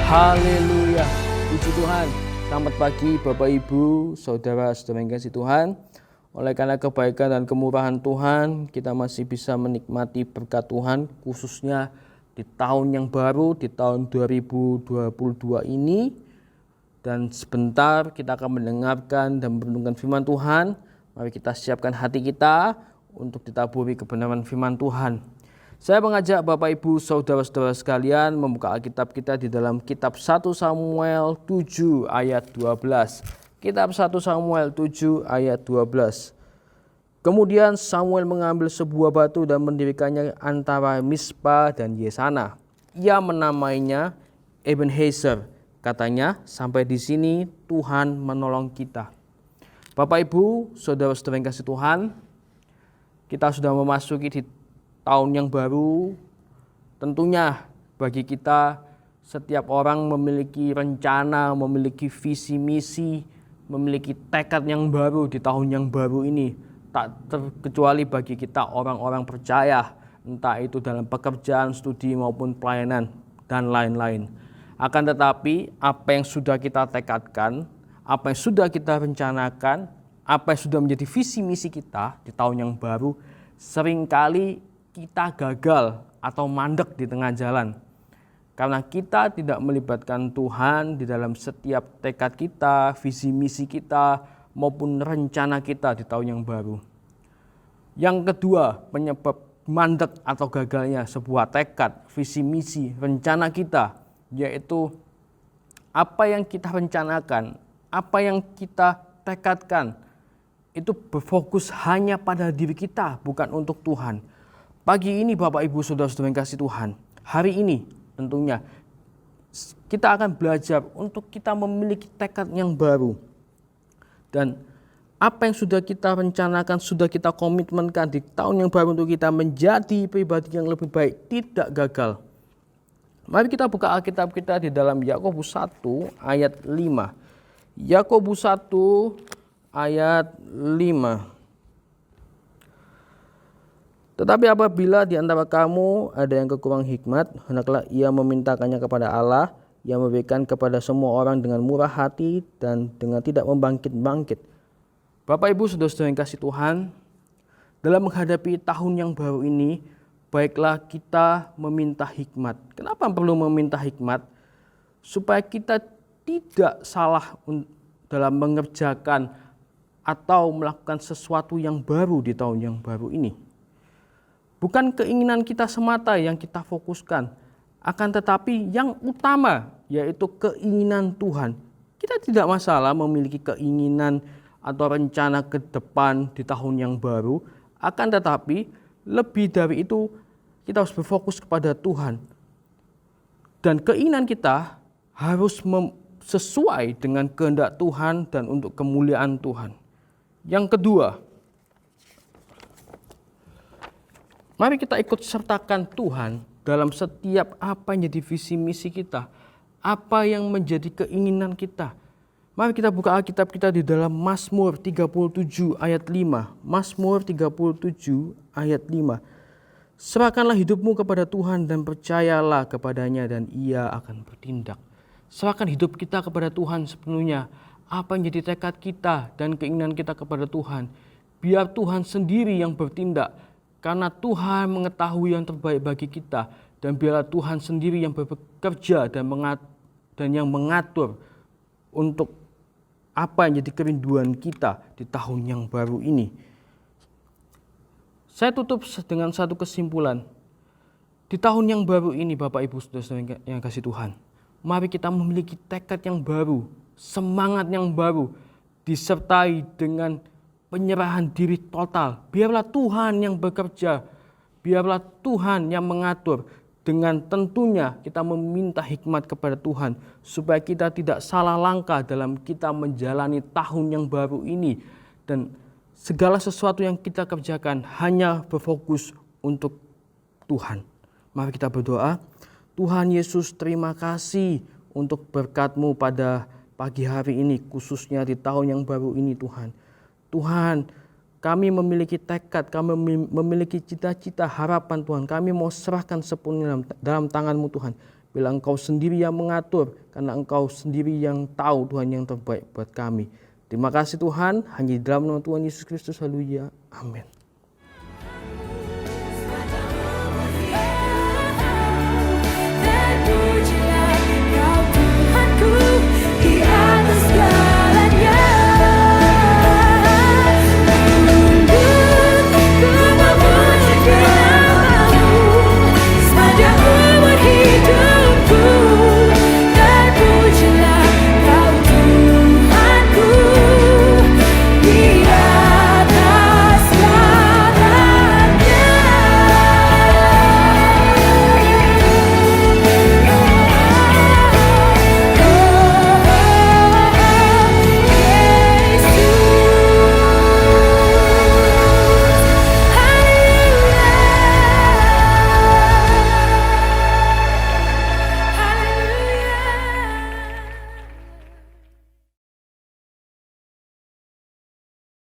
Haleluya, puji Tuhan. Selamat pagi Bapak Ibu, Saudara-saudara yang kasih Tuhan. Oleh karena kebaikan dan kemurahan Tuhan, kita masih bisa menikmati berkat Tuhan, khususnya di tahun yang baru, di tahun 2022 ini. Dan sebentar kita akan mendengarkan dan merenungkan firman Tuhan. Mari kita siapkan hati kita untuk ditaburi kebenaran firman Tuhan. Saya mengajak Bapak Ibu Saudara-saudara sekalian membuka Alkitab kita di dalam kitab 1 Samuel 7 ayat 12. Kitab 1 Samuel 7 ayat 12. Kemudian Samuel mengambil sebuah batu dan mendirikannya antara Mispa dan Yesana. Ia menamainya Ebenezer. Katanya, sampai di sini Tuhan menolong kita. Bapak Ibu, Saudara-saudara yang kasih Tuhan, kita sudah memasuki di tahun yang baru. Tentunya bagi kita setiap orang memiliki rencana, memiliki visi misi, memiliki tekad yang baru di tahun yang baru ini. Tak terkecuali bagi kita orang-orang percaya, entah itu dalam pekerjaan, studi maupun pelayanan dan lain-lain. Akan tetapi apa yang sudah kita tekadkan, apa yang sudah kita rencanakan, apa yang sudah menjadi visi misi kita di tahun yang baru, seringkali kita gagal atau mandek di tengah jalan. Karena kita tidak melibatkan Tuhan di dalam setiap tekad kita, visi misi kita, maupun rencana kita di tahun yang baru. Yang kedua, penyebab mandek atau gagalnya sebuah tekad, visi misi, rencana kita, yaitu apa yang kita rencanakan, apa yang kita tekadkan, itu berfokus hanya pada diri kita, bukan untuk Tuhan. Pagi ini Bapak Ibu Saudara-saudara yang kasih Tuhan, hari ini tentunya kita akan belajar untuk kita memiliki tekad yang baru. Dan apa yang sudah kita rencanakan, sudah kita komitmenkan di tahun yang baru untuk kita menjadi pribadi yang lebih baik, tidak gagal. Mari kita buka Alkitab kita di dalam Yakobus 1 ayat 5. Yakobus 1 ayat 5. Tetapi apabila di antara kamu ada yang kekurangan hikmat, hendaklah ia memintakannya kepada Allah, yang memberikan kepada semua orang dengan murah hati dan dengan tidak membangkit-bangkit. Bapak Ibu Saudara-saudara yang kasih Tuhan, dalam menghadapi tahun yang baru ini, baiklah kita meminta hikmat. Kenapa perlu meminta hikmat? Supaya kita tidak salah dalam mengerjakan atau melakukan sesuatu yang baru di tahun yang baru ini. Bukan keinginan kita semata yang kita fokuskan, akan tetapi yang utama yaitu keinginan Tuhan. Kita tidak masalah memiliki keinginan atau rencana ke depan di tahun yang baru, akan tetapi lebih dari itu kita harus berfokus kepada Tuhan. Dan keinginan kita harus sesuai dengan kehendak Tuhan dan untuk kemuliaan Tuhan. Yang kedua, mari kita ikut sertakan Tuhan dalam setiap apa yang jadi visi misi kita, apa yang menjadi keinginan kita. Mari kita buka Alkitab kita di dalam Mazmur 37 ayat 5. Mazmur 37 ayat 5. Serahkanlah hidupmu kepada Tuhan dan percayalah kepadanya dan ia akan bertindak. Serahkan hidup kita kepada Tuhan sepenuhnya. Apa yang jadi tekad kita dan keinginan kita kepada Tuhan. Biar Tuhan sendiri yang bertindak. Karena Tuhan mengetahui yang terbaik bagi kita. Dan biarlah Tuhan sendiri yang bekerja dan yang mengatur untuk apa yang jadi kerinduan kita di tahun yang baru ini. Saya tutup dengan satu kesimpulan. Di tahun yang baru ini Bapak Ibu Saudara yang kasih Tuhan, mari kita memiliki tekad yang baru, semangat yang baru, disertai dengan penyerahan diri total. Biarlah Tuhan yang bekerja, biarlah Tuhan yang mengatur. Dengan tentunya kita meminta hikmat kepada Tuhan supaya kita tidak salah langkah dalam kita menjalani tahun yang baru ini. Dan segala sesuatu yang kita kerjakan hanya berfokus untuk Tuhan. Mari kita berdoa. Tuhan Yesus, terima kasih untuk berkat-Mu pada pagi hari ini, khususnya di tahun yang baru ini Tuhan. Tuhan, kami memiliki tekad, kami memiliki cita-cita, harapan Tuhan. Kami mau serahkan sepenuhnya dalam tangan-Mu Tuhan. bila Engkau sendiri yang mengatur, karena Engkau sendiri yang tahu Tuhan yang terbaik buat kami. Terima kasih Tuhan, hanya di dalam nama Tuhan Yesus Kristus, haleluya, amin.